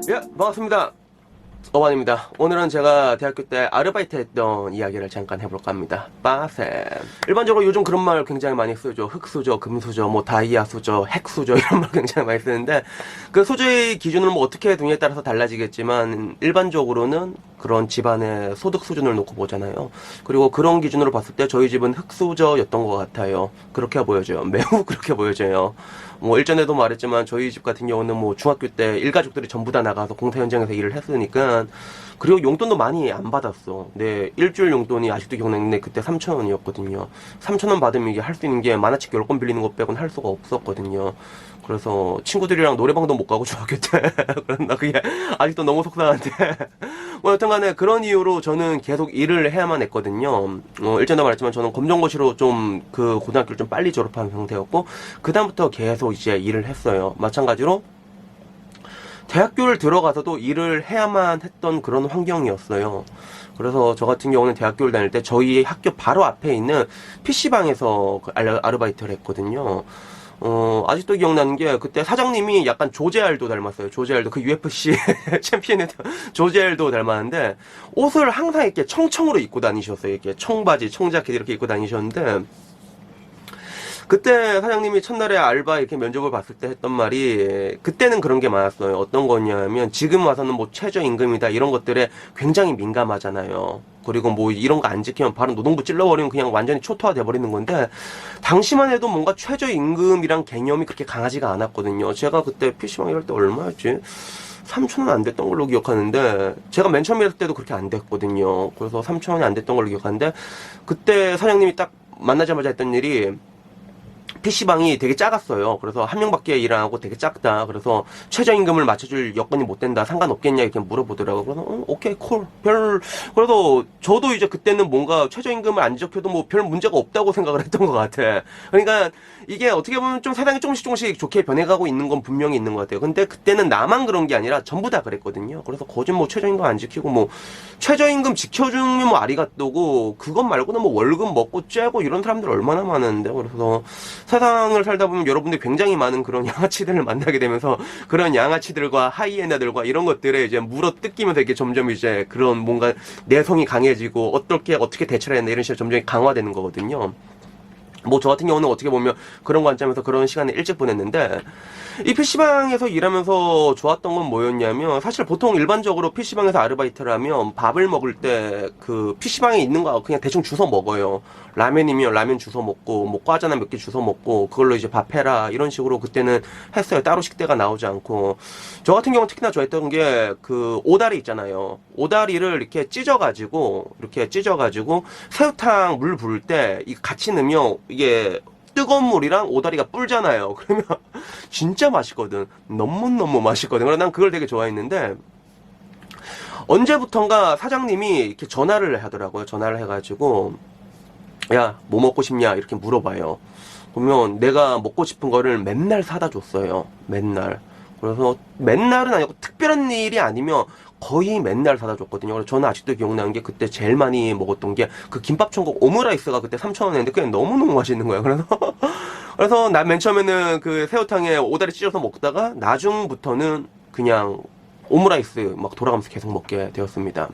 예, 반갑습니다. 어반입니다. 오늘은 제가 대학교 때 아르바이트 했던 이야기를 잠깐 해볼까 합니다. 빠셈. 일반적으로 요즘 그런 말 굉장히 많이 쓰죠. 흑수저, 금수저, 뭐 다이아 수저, 핵수저 이런 말 굉장히 많이 쓰는데 그 수저의 기준을 뭐 어떻게 두냐에 따라서 달라지겠지만 일반적으로는 그런 집안의 소득 수준을 놓고 보잖아요. 그리고 그런 기준으로 봤을 때 저희 집은 흑수저였던 것 같아요. 그렇게 보여져요. 매우 그렇게 보여져요. 뭐 일전에도 말했지만 저희 집 같은 경우는 뭐 중학교 때 일가족들이 전부 다 나가서 공사 현장에서 일을 했으니까 그리고 용돈도 많이 안 받았어. 네, 일주일 용돈이 아직도 기억나는데 그때 3,000원이었거든요. 3,000원 받으면 이게 할 수 있는 게 만화책 10권 빌리는 것 빼고는 할 수가 없었거든요. 그래서 친구들이랑 노래방도 못 가고 중학교 때 나 그게 아직도 너무 속상한데 뭐 여튼간에 그런 이유로 저는 계속 일을 해야만 했거든요. 일전에 말했지만 저는 검정고시로 좀 그 고등학교를 좀 빨리 졸업한 상태였고 그 다음부터 계속 이제 일을 했어요. 마찬가지로 대학교를 들어가서도 일을 해야만 했던 그런 환경이었어요. 그래서 저 같은 경우는 대학교를 다닐 때 저희 학교 바로 앞에 있는 PC방에서 아르바이트를 했거든요. 아직도 기억나는 게 그때 사장님이 약간 조제알도 닮았어요. 조제알도 그 UFC 챔피언했던 조제알도 닮았는데 옷을 항상 이렇게 청청으로 입고 다니셨어요. 이렇게 청바지, 청자켓 이렇게 입고 다니셨는데 그때 사장님이 첫날에 알바 이렇게 면접을 봤을 때 했던 말이 그때는 그런 게 많았어요. 어떤 거냐면 지금 와서는 뭐 최저임금이다 이런 것들에 굉장히 민감하잖아요. 그리고 뭐 이런 거 안 지키면 바로 노동부 찔러버리면 그냥 완전히 초토화 돼버리는 건데 당시만 해도 뭔가 최저임금이란 개념이 그렇게 강하지가 않았거든요. 제가 그때 PC방 일할 때 얼마였지? 3,000원 안 됐던 걸로 기억하는데 제가 맨 처음 일할 때도 그렇게 안 됐거든요. 그래서 3,000원이 안 됐던 걸로 기억하는데 그때 사장님이 딱 만나자마자 했던 일이 PC방이 되게 작았어요. 그래서 한 명밖에 일 안 하고 되게 작다. 그래서 최저임금을 맞춰줄 여건이 못 된다. 상관없겠냐 이렇게 물어보더라고요. 그래서 오케이 콜. 그래서 저도 이제 그때는 뭔가 최저임금을 안 지켜도 뭐 별 문제가 없다고 생각을 했던 것 같아. 그러니까 이게 어떻게 보면 좀 세상이 조금씩 좋게 변해가고 있는 건 분명히 있는 것 같아요. 근데 그때는 나만 그런 게 아니라 전부 다 그랬거든요. 그래서 거짓 뭐 최저임금 안 지키고 뭐 최저임금 지켜주면 뭐 아리가또고 그것 말고는 뭐 월급 먹고 째고 이런 사람들 얼마나 많은데 그래서 세상을 살다 보면 여러분들 굉장히 많은 그런 양아치들을 만나게 되면서 그런 양아치들과 하이에나들과 이런 것들에 이제 물어 뜯기면서 이렇게 점점 이제 그런 뭔가 내성이 강해지고 어떻게 대처를 해야 되나 이런 식으로 점점 강화되는 거거든요. 뭐 저 같은 경우는 어떻게 보면 그런 관점에서 그런 시간을 일찍 보냈는데 이 PC방에서 일하면서 좋았던 건 뭐였냐면 사실 보통 일반적으로 PC방에서 아르바이트를 하면 밥을 먹을 때 그 PC방에 있는 거 그냥 대충 주워 먹어요. 라면이면 라면 주워 먹고 뭐 과자나 몇 개 주워 먹고 그걸로 이제 밥 해라 이런 식으로 그때는 했어요. 따로 식대가 나오지 않고 저 같은 경우는 특히나 좋아했던 게 그 오다리 있잖아요. 오다리를 이렇게 찢어가지고 새우탕 물 부을 때 이 같이 넣으면 이게 뜨거운 물이랑 오다리가 불잖아요. 그러면 진짜 맛있거든. 너무너무 맛있거든. 그래서 난 그걸 되게 좋아했는데 언제부턴가 사장님이 이렇게 전화를 하더라고요. 전화를 해가지고 야, 뭐 먹고 싶냐? 이렇게 물어봐요. 그러면 내가 먹고 싶은 거를 맨날 사다 줬어요. 맨날. 그래서 맨날은 아니고 특별한 일이 아니면 거의 맨날 사다 줬거든요. 그래서 저는 아직도 기억나는 게 그때 제일 많이 먹었던 게 그 김밥 천국 오므라이스가 그때 3,000원이었는데 그게 너무너무 맛있는 거예요. 그래서 난 맨 처음에는 그 새우탕에 오다리 찢어서 먹다가 나중부터는 그냥 오므라이스 막 돌아가면서 계속 먹게 되었습니다.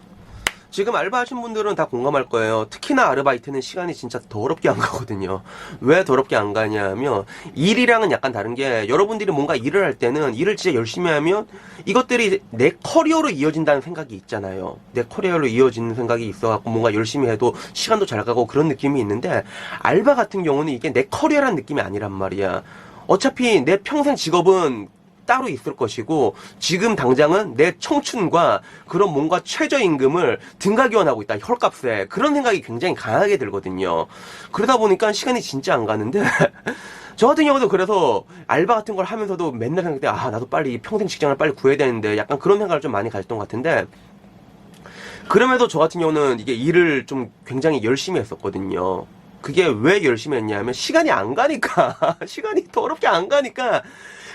지금 알바하신 분들은 다 공감할 거예요. 특히나 아르바이트는 시간이 진짜 더럽게 안 가거든요. 왜 더럽게 안 가냐면 일이랑은 약간 다른 게 여러분들이 뭔가 일을 할 때는 일을 진짜 열심히 하면 이것들이 내 커리어로 이어진다는 생각이 있잖아요. 내 커리어로 이어지는 생각이 있어갖고 뭔가 열심히 해도 시간도 잘 가고 그런 느낌이 있는데 알바 같은 경우는 이게 내 커리어라는 느낌이 아니란 말이야. 어차피 내 평생 직업은 따로 있을 것이고 지금 당장은 내 청춘과 그런 뭔가 최저임금을 등가교환하고 있다. 혈값에. 그런 생각이 굉장히 강하게 들거든요. 그러다 보니까 시간이 진짜 안 가는데 저 같은 경우도 그래서 알바 같은 걸 하면서도 맨날 생각해 나도 빨리 평생 직장을 빨리 구해야 되는데 약간 그런 생각을 좀 많이 가졌던 것 같은데 그럼에도 저 같은 경우는 이게 일을 좀 굉장히 열심히 했었거든요. 그게 왜 열심히 했냐면 시간이 안 가니까 시간이 더럽게 안 가니까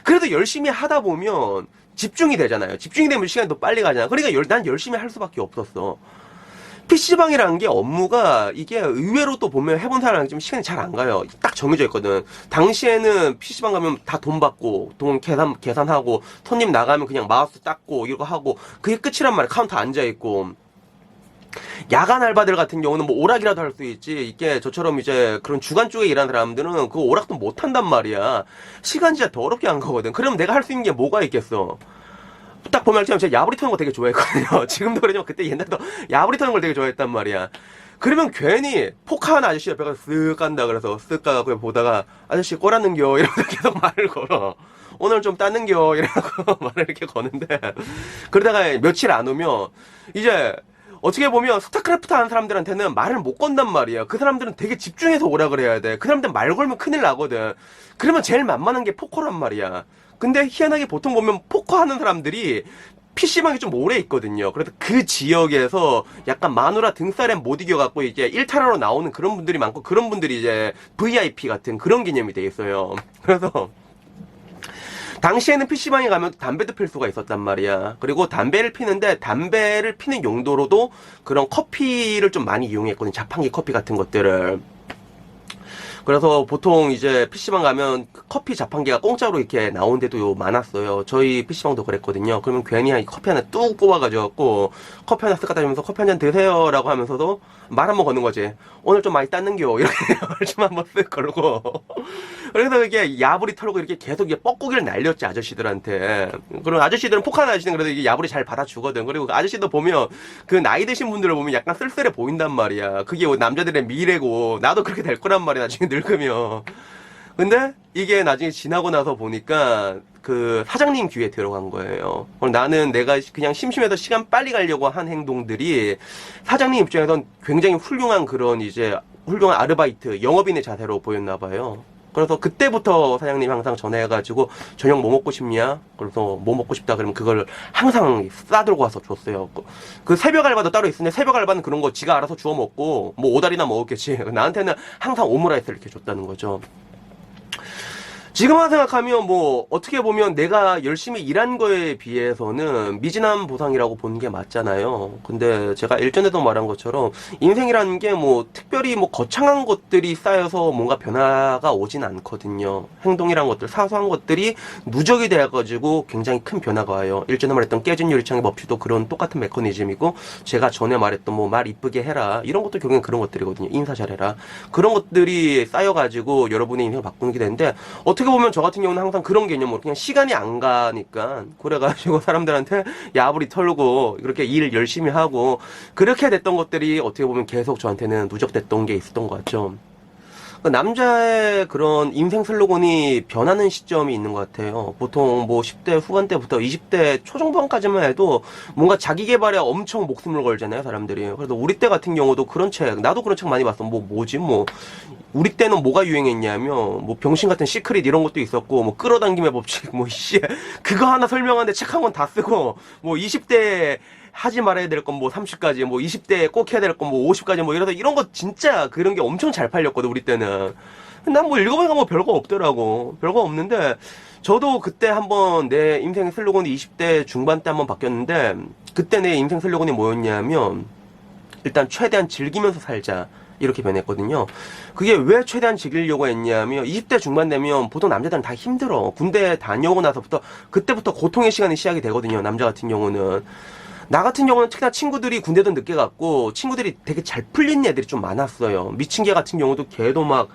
그래도 열심히 하다 보면 집중이 되잖아요. 집중이 되면 시간이 더 빨리 가잖아. 그러니까 난 열심히 할 수밖에 없었어. PC방이라는 게 업무가 이게 의외로 또 보면 해본 사람은 좀 시간이 잘 안 가요. 딱 정해져 있거든. 당시에는 PC방 가면 다 돈 받고, 돈 계산하고, 손님 나가면 그냥 마우스 닦고, 이거 하고, 그게 끝이란 말이야. 카운터 앉아있고. 야간 알바들 같은 경우는 뭐 오락이라도 할 수 있지. 이게 저처럼 이제 그런 주간 쪽에 일하는 사람들은 그 오락도 못 한단 말이야. 시간 진짜 더럽게 안 가거든. 그럼 내가 할 수 있는 게 뭐가 있겠어? 딱 보면 알지만 제가 야부리 터는 거 되게 좋아했거든요. 지금도 그러지만 그때 옛날에도 야부리 터는 걸 되게 좋아했단 말이야. 그러면 괜히 포카하는 아저씨 옆에 가서 쓱 간다 그래서 쓱 가고 보다가 아저씨 꼬랐는겨 이러면서 계속 말을 걸어. 오늘 좀 땄는겨 이러고 말을 이렇게 거는데 그러다가 며칠 안 오면 이제 어떻게 보면 스타크래프트 하는 사람들한테는 말을 못 건단 말이야. 그 사람들은 되게 집중해서 오라 그래야 돼. 그 사람들 말 걸면 큰일 나거든. 그러면 제일 만만한 게 포커란 말이야. 근데 희한하게 보통 보면 포커 하는 사람들이 PC방이 좀 오래 있거든요. 그래서 그 지역에서 약간 마누라 등살에 못 이겨갖고 이제 일탈하러 나오는 그런 분들이 많고 그런 분들이 이제 VIP 같은 그런 개념이 돼 있어요. 그래서 당시에는 PC방에 가면 담배도 필 수가 있었단 말이야. 그리고 담배를 피는데 담배를 피는 용도로도 그런 커피를 좀 많이 이용했거든. 자판기 커피 같은 것들을. 그래서 보통 이제 PC방 가면 커피 자판기가 공짜로 이렇게 나온 데도 많았어요. 저희 PC방도 그랬거든요. 그러면 괜히 커피 하나 뚝 뽑아가지고 커피 하나 쓱 갖다 주면서 커피 한 잔 드세요 라고 하면서도 말 한번 거는 거지. 오늘 좀 많이 땄는겨 이렇게 말 좀 한번 쓱 걸고 그래서 이게 야부리 털고 이렇게 계속 이게 뻐꾸기를 날렸지 아저씨들한테. 그리고 아저씨들은 폭하는 아저씨는 그래도 이게 야부리 잘 받아주거든. 그리고 그 아저씨도 보면 그 나이 드신 분들을 보면 약간 쓸쓸해 보인단 말이야. 그게 남자들의 미래고 나도 그렇게 될 거란 말이야 나중에 늙으면. 근데 이게 나중에 지나고 나서 보니까 그 사장님 귀에 들어간 거예요. 나는 내가 그냥 심심해서 시간 빨리 가려고 한 행동들이 사장님 입장에선 굉장히 훌륭한 그런 이제 훌륭한 아르바이트 영업인의 자세로 보였나 봐요. 그래서 그때부터 사장님 항상 전화해가지고 저녁 뭐 먹고 싶냐? 그래서 뭐 먹고 싶다 그러면 그걸 항상 싸들고 와서 줬어요. 그 새벽 알바도 따로 있는데 새벽 알바는 그런 거 지가 알아서 주워 먹고 뭐 오다리나 먹었겠지. 나한테는 항상 오므라이스를 이렇게 줬다는 거죠. 지금만 생각하면 뭐 어떻게 보면 내가 열심히 일한 거에 비해서는 미진한 보상이라고 보는 게 맞잖아요. 근데 제가 일전에도 말한 것처럼 인생이라는 게 뭐 특별히 뭐 거창한 것들이 쌓여서 뭔가 변화가 오진 않거든요. 행동이란 것들, 사소한 것들이 누적이 돼가지고 굉장히 큰 변화가 와요. 일전에 말했던 깨진 유리창의 법칙도 그런 똑같은 메커니즘이고 제가 전에 말했던 뭐 말 이쁘게 해라 이런 것도 결국엔 그런 것들이거든요. 인사 잘해라 그런 것들이 쌓여가지고 여러분의 인생을 바꾸는 게 되는데 어떻게 보면 저 같은 경우는 항상 그런 개념으로 그냥 시간이 안 가니까 그래가지고 사람들한테 야부리 털고 그렇게 일 열심히 하고 그렇게 됐던 것들이 어떻게 보면 계속 저한테는 누적됐던 게 있었던 것 같죠. 남자의 그런 인생 슬로건이 변하는 시점이 있는 것 같아요. 보통 뭐 10대 후반 때부터 20대 초중반까지만 해도 뭔가 자기 개발에 엄청 목숨을 걸잖아요, 사람들이. 그래서 우리 때 같은 경우도 그런 책, 나도 그런 책 많이 봤어. 뭐 우리 때는 뭐가 유행했냐면 뭐 병신 같은 시크릿 이런 것도 있었고 뭐 끌어당김의 법칙 그거 하나 설명하는데 책 한 권 다 쓰고 뭐 20대 하지 말아야 될 건 뭐 30까지, 뭐 20대에 꼭 해야 될 건 뭐 50까지, 뭐 이래서 이런 거 진짜 그런 게 엄청 잘 팔렸거든, 우리 때는. 난 뭐 읽어보니까 뭐 별거 없더라고. 별거 없는데, 저도 그때 한번 내 인생 슬로건이 20대 중반 때 한번 바뀌었는데, 그때 내 인생 슬로건이 뭐였냐면, 일단 최대한 즐기면서 살자. 이렇게 변했거든요. 그게 왜 최대한 즐기려고 했냐면 20대 중반 되면 보통 남자들은 다 힘들어. 군대 다녀오고 나서부터 그때부터 고통의 시간이 시작이 되거든요. 남자 같은 경우는. 나 같은 경우는 특히나 친구들이 군대도 늦게 갔고 친구들이 되게 잘 풀린 애들이 좀 많았어요. 미친 개 같은 경우도 걔도 막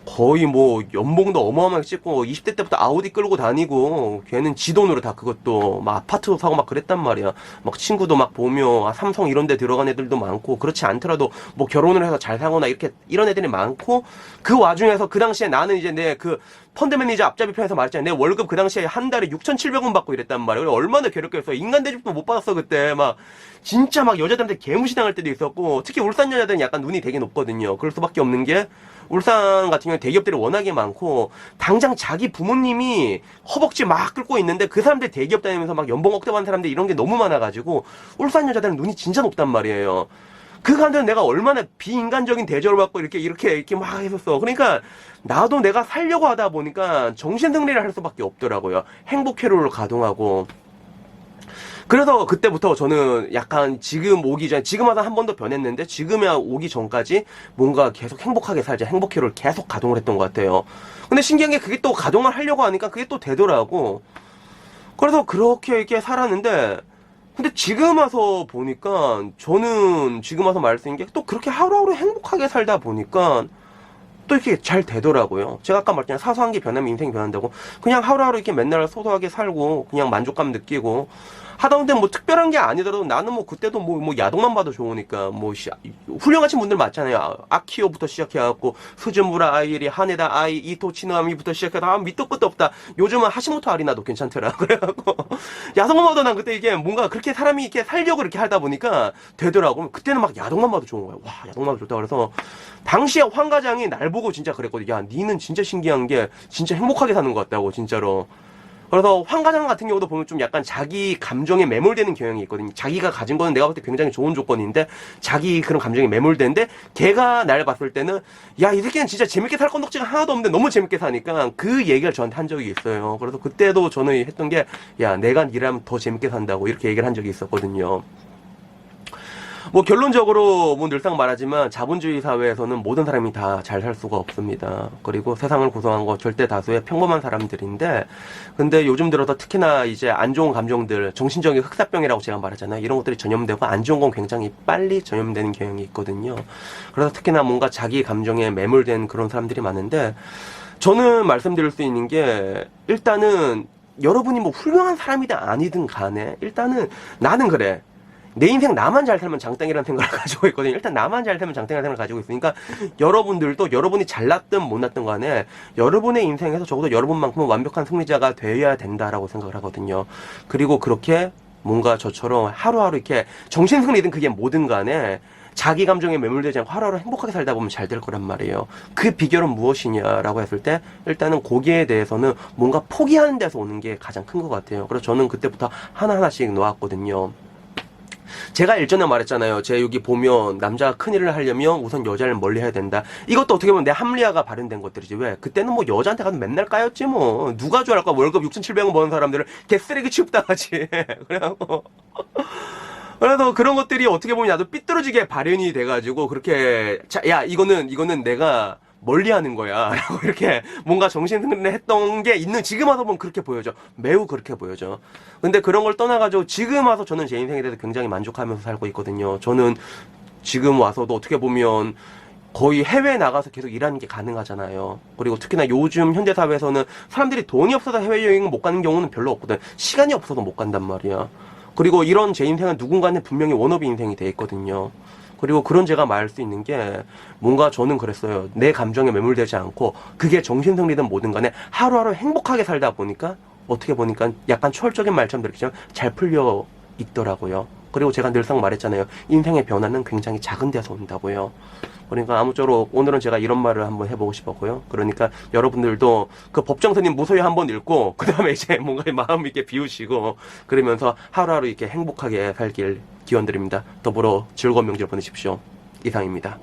거의 뭐 연봉도 어마어마하게 찍고 20대 때부터 아우디 끌고 다니고 걔는 지 돈으로 다 그것도 막 아파트도 사고 막 그랬단 말이야. 막 친구도 막 보며 삼성 이런 데 들어간 애들도 많고 그렇지 않더라도 뭐 결혼을 해서 잘 사거나 이렇게 이런 애들이 많고 그 와중에서 그 당시에 나는 이제 내 그 펀드 매니저 앞잡이 편에서 말했잖아. 내 월급 그 당시에 한 달에 6,700원 받고 이랬단 말이야. 얼마나 괴롭겠어. 인간 대접도 못 받았어 그때. 막 진짜 막 여자들한테 개무시당할 때도 있었고 특히 울산 여자들은 약간 눈이 되게 높거든요. 그럴 수밖에 없는 게 울산 같은 경우는 대기업들이 워낙에 많고 당장 자기 부모님이 허벅지 막 끓고 있는데 그 사람들 대기업 다니면서 막 연봉 억대 받는 사람들 이런 게 너무 많아가지고 울산 여자들은 눈이 진짜 높단 말이에요. 그 가운데 내가 얼마나 비인간적인 대접을 받고 이렇게 막 했었어. 그러니까 나도 내가 살려고 하다 보니까 정신승리를 할 수밖에 없더라고요. 행복 회로를 가동하고 그래서 그때부터 저는 약간 지금 오기 전, 지금 와서 한 번 더 변했는데, 지금이야 오기 전까지 뭔가 계속 행복하게 살자, 행복회로를 계속 가동을 했던 것 같아요. 근데 신기한 게 그게 또 가동을 하려고 하니까 그게 또 되더라고. 그래서 그렇게 이렇게 살았는데, 근데 지금 와서 보니까, 저는 지금 와서 말할 수 있는 게 또 그렇게 하루하루 행복하게 살다 보니까, 또 이렇게 잘 되더라고요. 제가 아까 말했잖아요. 사소한 게 변하면 인생이 변한다고. 그냥 하루하루 이렇게 맨날 소소하게 살고, 그냥 만족감 느끼고, 하다 보면 뭐 특별한 게 아니더라도 나는 뭐 그때도 뭐 야동만 봐도 좋으니까, 훌륭하신 분들 많잖아요. 아키오부터 시작해갖고, 스즈무라 아이리, 하네다 아이, 이토 치노아미부터 시작해서, 밑도 끝도 없다. 요즘은 하시모토 아리나도 괜찮더라. 그래갖고, 야동만 봐도 난 그때 이게 뭔가 그렇게 사람이 이렇게 살려고 이렇게 하다 보니까 되더라고. 그때는 막 야동만 봐도 좋은 거야. 와, 야동만 봐도 좋다. 그래서, 당시에 황 과장이 날 보고 진짜 그랬거든. 야, 니는 진짜 신기한 게 진짜 행복하게 사는 것 같다고, 진짜로. 그래서 황 과장 같은 경우도 보면 좀 약간 자기 감정에 매몰되는 경향이 있거든요. 자기가 가진 거는 내가 볼 때 굉장히 좋은 조건인데 자기 그런 감정에 매몰되는데 걔가 날 봤을 때는 야, 이 새끼는 진짜 재밌게 살 건덕지가 하나도 없는데 너무 재밌게 사니까 그 얘기를 저한테 한 적이 있어요. 그래서 그때도 저는 했던 게 야, 내가 니라면 더 재밌게 산다고 이렇게 얘기를 한 적이 있었거든요. 뭐 결론적으로 뭐 늘상 말하지만 자본주의 사회에서는 모든 사람이 다 잘 살 수가 없습니다. 그리고 세상을 구성한 거 절대 다수의 평범한 사람들인데 근데 요즘 들어서 특히나 이제 안 좋은 감정들, 정신적인 흑사병이라고 제가 말하잖아요. 이런 것들이 전염되고 안 좋은 건 굉장히 빨리 전염되는 경향이 있거든요. 그래서 특히나 뭔가 자기 감정에 매몰된 그런 사람들이 많은데 저는 말씀드릴 수 있는 게 일단은 여러분이 뭐 훌륭한 사람이든 아니든 간에 일단은 나는 그래. 내 인생 나만 잘 살면 장땡이라는 생각을 가지고 있거든요. 일단 나만 잘 살면 장땡이라는 생각을 가지고 있으니까 여러분들도 여러분이 잘났든 못났든 간에 여러분의 인생에서 적어도 여러분만큼은 완벽한 승리자가 되어야 된다라고 생각을 하거든요. 그리고 그렇게 뭔가 저처럼 하루하루 이렇게 정신승리든 그게 뭐든 간에 자기 감정에 매몰되지 않고 하루하루 행복하게 살다 보면 잘 될 거란 말이에요. 그 비결은 무엇이냐라고 했을 때 일단은 거기에 대해서는 뭔가 포기하는 데서 오는 게 가장 큰 것 같아요. 그래서 저는 그때부터 하나하나씩 놓았거든요. 제가 일전에 말했잖아요. 제가 여기 보면 남자가 큰일을 하려면 우선 여자를 멀리 해야 된다. 이것도 어떻게 보면 내 합리화가 발현된 것들이지. 왜? 그때는 뭐 여자한테 가서 맨날 까였지 뭐. 누가 좋아할까? 월급 6,700원 버는 사람들을 개쓰레기 취급당하지. 그래갖고 그래서 그런 것들이 어떻게 보면 나도 삐뚤어지게 발현이 돼가지고 그렇게 야 이거는 내가 멀리하는 거야 라고 이렇게 뭔가 정신승리를 했던 게 있는 지금 와서 보면 그렇게 보여져. 매우 그렇게 보여져. 근데 그런 걸 떠나가지고 지금 와서 저는 제 인생에 대해서 굉장히 만족하면서 살고 있거든요. 저는 지금 와서도 어떻게 보면 거의 해외에 나가서 계속 일하는 게 가능하잖아요. 그리고 특히나 요즘 현대사회에서는 사람들이 돈이 없어서 해외여행을 못 가는 경우는 별로 없거든. 시간이 없어서 못 간단 말이야. 그리고 이런 제 인생은 누군가는 분명히 워너비 인생이 돼 있거든요. 그리고 그런 제가 말할 수 있는 게 뭔가 저는 그랬어요. 내 감정에 매몰되지 않고 그게 정신승리든 뭐든 간에 하루하루 행복하게 살다 보니까 어떻게 보니까 약간 초월적인 말처럼 들리지만 잘 풀려 있더라고요. 그리고 제가 늘상 말했잖아요. 인생의 변화는 굉장히 작은 데서 온다고요. 그러니까 아무쪼록 오늘은 제가 이런 말을 한번 해보고 싶었고요. 그러니까 여러분들도 그 법정스님 무소유 한번 읽고 그 다음에 이제 뭔가 마음 있게 비우시고 그러면서 하루하루 이렇게 행복하게 살길 기원드립니다. 더불어 즐거운 명절 보내십시오. 이상입니다.